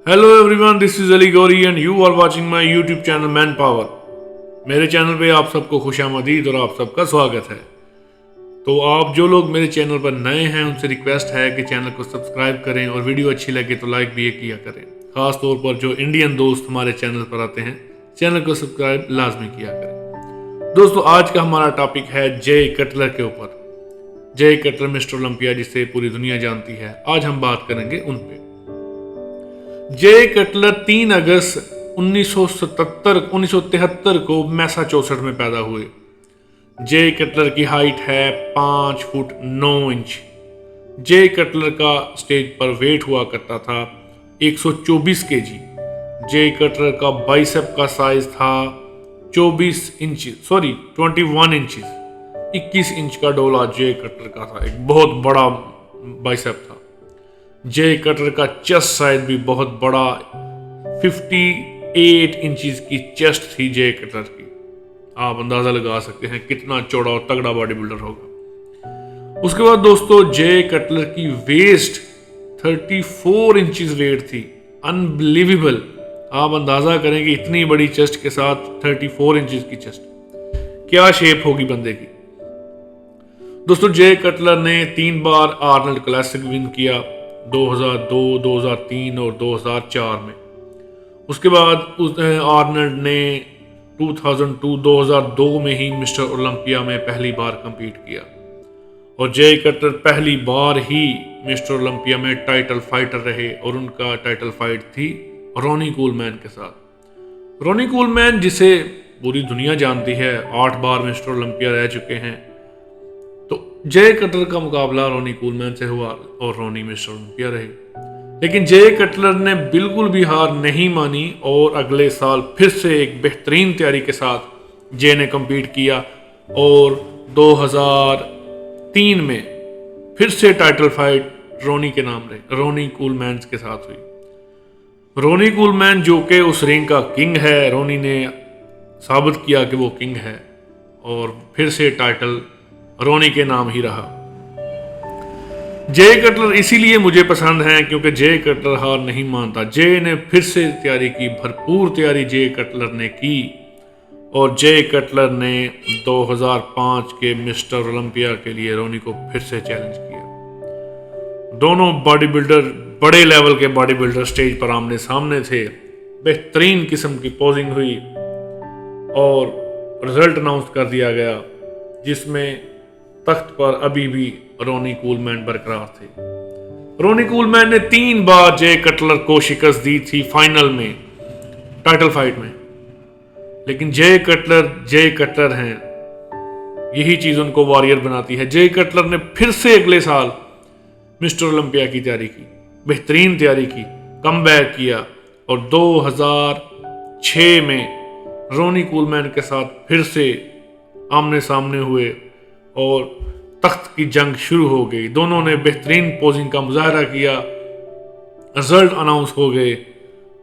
Hello everyone, this is Ali Gauri and you are watching my YouTube channel man power. मेरे channel पे आप सबको खुशामदीद और आप सबका स्वागत है। तो आप जो लोग मेरे चैनल पर नए हैं उनसे रिक्वेस्ट है कि चैनल को सब्सक्राइब करें और वीडियो अच्छी लगे तो लाइक भी किया करें। खास तौर पर जो इंडियन दोस्त हमारे चैनल पर आते हैं चैनल को सब्सक्राइब लाजमी किया करें। दोस्तों, आज का हमारा टॉपिक है जय कटलर के ऊपर। जय कटलर मिस्टर ओलंपिया जिसे पूरी दुनिया जानती है, आज हम बात करेंगे उन पे। जय कटलर 3 अगस्त 1973 को मैसाचुसेट्स में पैदा हुए। जय कटलर की हाइट है 5 फुट 9 इंच। जय कटलर का स्टेज पर वेट हुआ करता था 124 केजी। जय कटलर का बाइसेप का साइज था 21 इंच। 21 इंच का डोला जय कटलर का था, एक बहुत बड़ा बाइसेप था। जय कटलर का चेस्ट साइज भी बहुत बड़ा, 58 इंचेस की चेस्ट थी जय कटलर की। आप अंदाजा लगा सकते हैं कितना चौड़ा और तगड़ा बॉडी बिल्डर होगा। उसके बाद दोस्तों, जय कटलर की वेस्ट 34 इंचेस वेट थी। अनबिलीवेबल। आप अंदाजा करें कि इतनी बड़ी चेस्ट के साथ 34 इंचेस की चेस्ट, क्या शेप होगी बंदे की। दोस्तों, जय कटलर ने 3 बार आर्नल्ड क्लासिक विन किया, 2002, 2003 और 2004 में। उसके बाद आर्नल्ड ने 2002 में ही मिस्टर ओलंपिया में पहली बार compete किया और जय कटलर पहली बार ही मिस्टर ओलंपिया में टाइटल फाइटर रहे और उनका टाइटल फाइट थी रोनी कूलमैन के साथ। रोनी कूलमैन जिसे पूरी दुनिया जानती है, 8 बार मिस्टर ओलंपिया रह चुके हैं। तो जय कटलर का मुकाबला रोनी कूलमैन से हुआ और रोनी मिस्टर ओलंपिया रहे। लेकिन जय कटलर ने बिल्कुल भी हार नहीं मानी और अगले साल फिर से एक बेहतरीन तैयारी के साथ जय ने compete किया और 2003 में फिर से टाइटल फाइट रोनी के नाम रहे, रोनी कूलमैन के साथ हुई। रोनी कूलमैन जो कि उस रिंग का किंग है, रोनी ने साबित किया कि वो किंग है और फिर से टाइटल रोनी के नाम ही रहा। जय कटलर इसीलिए मुझे पसंद है क्योंकि जय कटलर हार नहीं मानता। जय ने फिर से तैयारी की, भरपूर तैयारी जय कटलर ने की और जय कटलर ने 2005 के मिस्टर ओलंपिया के लिए रोनी को फिर से चैलेंज किया। दोनों बॉडी बिल्डर, बड़े लेवल के बॉडी बिल्डर स्टेज पर आमने सामने थे। बेहतरीन किस्म की पोजिंग हुई और रिजल्ट अनाउंस कर दिया गया जिसमें तख्त पर अभी भी रोनी कूलमैन बरकरार थे। रोनी कूलमैन ने 3 बार जय कटलर को शिकस्त दी थी फाइनल में, टाइटल फाइट में। लेकिन जय कटलर हैं, यही चीज उनको वॉरियर बनाती है। जय कटलर ने फिर से अगले साल मिस्टर ओलंपिया की तैयारी की, बेहतरीन तैयारी की, कमबैक किया और 2006 में रोनी कूलमैन के साथ फिर से आमने सामने हुए और तख्त की जंग शुरू हो गई। दोनों ने बेहतरीन पोजिंग का मुजाहरा किया, रिजल्ट अनाउंस हो गए।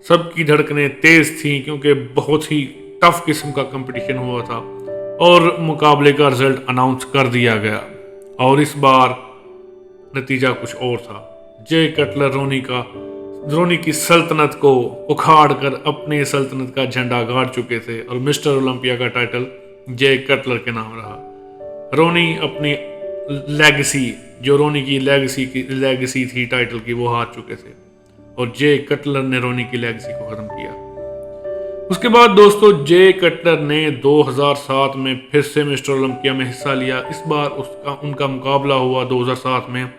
सबकी धड़कनें तेज थी क्योंकि बहुत ही टफ किस्म का कंपटीशन हुआ था और मुकाबले का रिजल्ट अनाउंस कर दिया गया और इस बार नतीजा कुछ और था। जय कटलर रोनी की सल्तनत को उखाड़ कर अपने सल्तनत का झंडा गाड़ चुके थे और मिस्टर ओलंपिया का टाइटल जय कटलर के नाम रहा। रोनी अपनी लेगेसी, जो रोनी की लेगेसी थी टाइटल की, वो हार चुके थे और जय कटलर ने रोनी की लेगेसी को खत्म किया। उसके बाद दोस्तों, जय कटलर ने 2007 में फिर से मिस्टर ओलंपिया में हिस्सा लिया। इस बार उनका मुकाबला हुआ 2007 में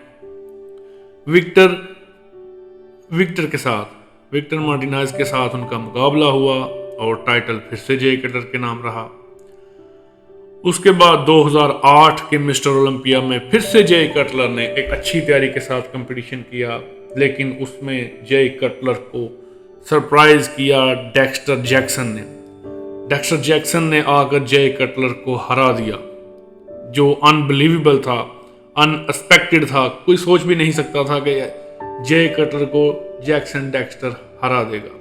विक्टर के साथ, विक्टर मार्टिनेज के साथ उनका मुकाबला हुआ और टाइटल फिर से जय कटलर के नाम रहा। उसके बाद 2008 के मिस्टर ओलंपिया में फिर से जय कटलर ने एक अच्छी तैयारी के साथ कंपटीशन किया, लेकिन उसमें जय कटलर को सरप्राइज किया डेक्स्टर जैक्सन ने आकर जय कटलर को हरा दिया, जो अनबिलीवेबल था, अनएक्सपेक्टेड था। कोई सोच भी नहीं सकता था कि जय कटलर को डेक्स्टर हरा देगा।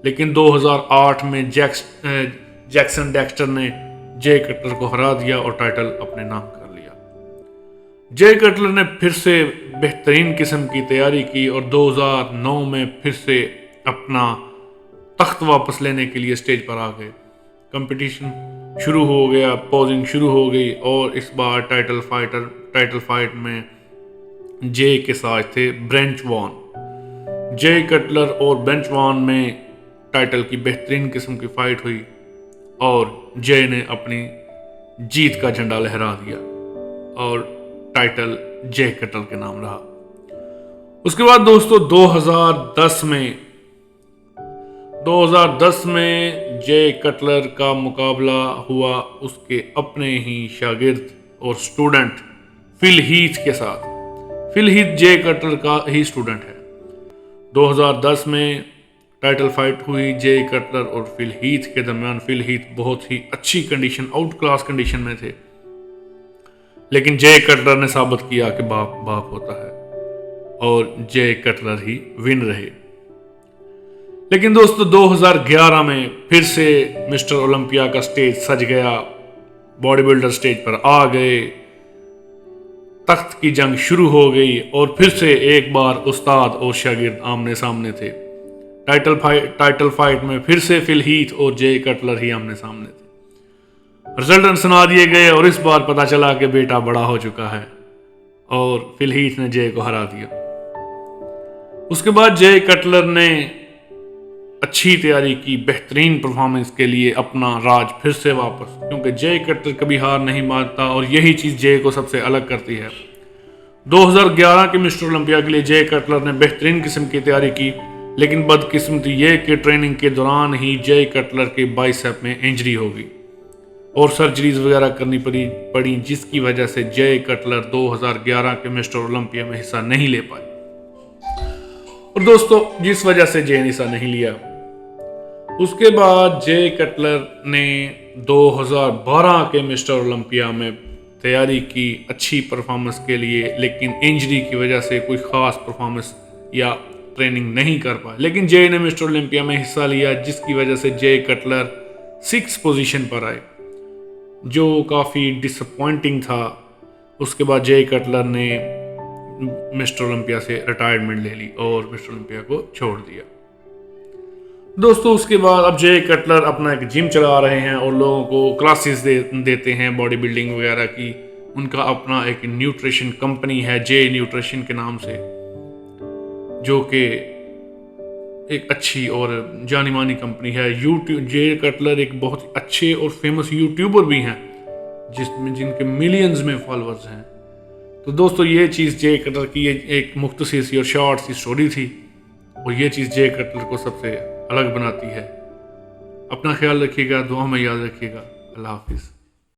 लेकिन 2008 में जैक्सन डेक्स्टर ने जय कटलर को हरा दिया और टाइटल अपने नाम कर लिया। जय कटलर ने फिर से बेहतरीन किस्म की तैयारी की और 2009 में फिर से अपना तख्त वापस लेने के लिए स्टेज पर आ गए। कंपटीशन शुरू हो गया, पोजिंग शुरू हो गई और इस बार टाइटल फाइट में जे के साथ थे ब्रेंच वॉन। जे कटलर और ब्रेंच वॉन में टाइटल की बेहतरीन किस्म की फाइट हुई और जे ने अपनी जीत का झंडा लहरा दिया और टाइटल जे कटलर के नाम रहा। उसके बाद दोस्तों 2010 में जे कटलर का मुकाबला हुआ उसके अपने ही शागिर्द और स्टूडेंट फिल हीथ के साथ। फिल हीथ जे कटलर का ही स्टूडेंट है। 2010 में टाइटल फाइट हुई जे कटलर और फिल हीथ के दरमियान। फिल हीथ बहुत ही अच्छी कंडीशन, आउट क्लास कंडीशन में थे, लेकिन जे कटलर ने साबित किया कि बाप बाप होता है और जे कटलर ही विन रहे। लेकिन दोस्तों 2011 में फिर से मिस्टर ओलंपिया का स्टेज सज गया। बॉडी बिल्डर स्टेज पर आ गए, तख्त की जंग शुरू हो गई और फिर से एक बार उस्ताद और शागिर्द आमने सामने थे। टाइटल फाइट में फिर से फिल हीथ और जे कटलर ही आमने सामने थे। रिजल्ट सुना दिए गए और इस बार पता चला कि बेटा बड़ा हो चुका है और फिल हीथ ने जे को हरा दिया। उसके बाद जे कटलर ने अच्छी तैयारी की, बेहतरीन परफॉर्मेंस के लिए अपना राज फिर से वापस, क्योंकि जे कटलर कभी हार नहीं मानता और यही चीज़ जे को सबसे अलग करती है। 2011 के मिस्टर ओलंपिया के लिए जे कटलर ने बेहतरीन किस्म की तैयारी की, लेकिन बदकिस्मती ये कि ट्रेनिंग के दौरान ही जे कटलर के बाइसेप में इंजरी हो गई और सर्जरीज वगैरह करनी पड़ी, जिसकी वजह से जे कटलर 2011 के मिस्टर ओलंपिया में हिस्सा नहीं ले पाए। और दोस्तों जिस वजह से जे ने हिस्सा नहीं लिया, उसके बाद जे कटलर ने 2012 के मिस्टर ओलंपिया में तैयारी की अच्छी परफॉर्मेंस के लिए, लेकिन इंजरी की वजह से कोई ख़ास परफॉर्मेंस या ट्रेनिंग नहीं कर पाया। लेकिन जे ने मिस्टर ओलंपिया में हिस्सा लिया, जिसकी वजह से जे कटलर 6 पोजीशन पर आए, जो काफ़ी डिसअपॉइंटिंग था। उसके बाद जे कटलर ने मिस्टर ओलंपिया से रिटायरमेंट ले ली और मिस्टर ओलंपिया को छोड़ दिया। दोस्तों उसके बाद अब जे कटलर अपना एक जिम चला रहे हैं और लोगों को क्लासेस देते हैं बॉडी बिल्डिंग वगैरह की। उनका अपना एक न्यूट्रिशन कंपनी है जे न्यूट्रिशन के नाम से, जो कि एक अच्छी और जानी मानी कंपनी है। जे कटलर एक बहुत अच्छे और फेमस यूट्यूबर भी हैं, जिनके मिलियंस में फॉलोअर्स हैं। तो दोस्तों ये चीज़ जे कटलर की एक मुख्तसर सी और शॉर्ट सी स्टोरी थी और ये चीज़ जे कटलर को सबसे अलग बनाती है। अपना ख्याल रखिएगा, दुआ में याद रखिएगा। अल्लाह हाफिज़।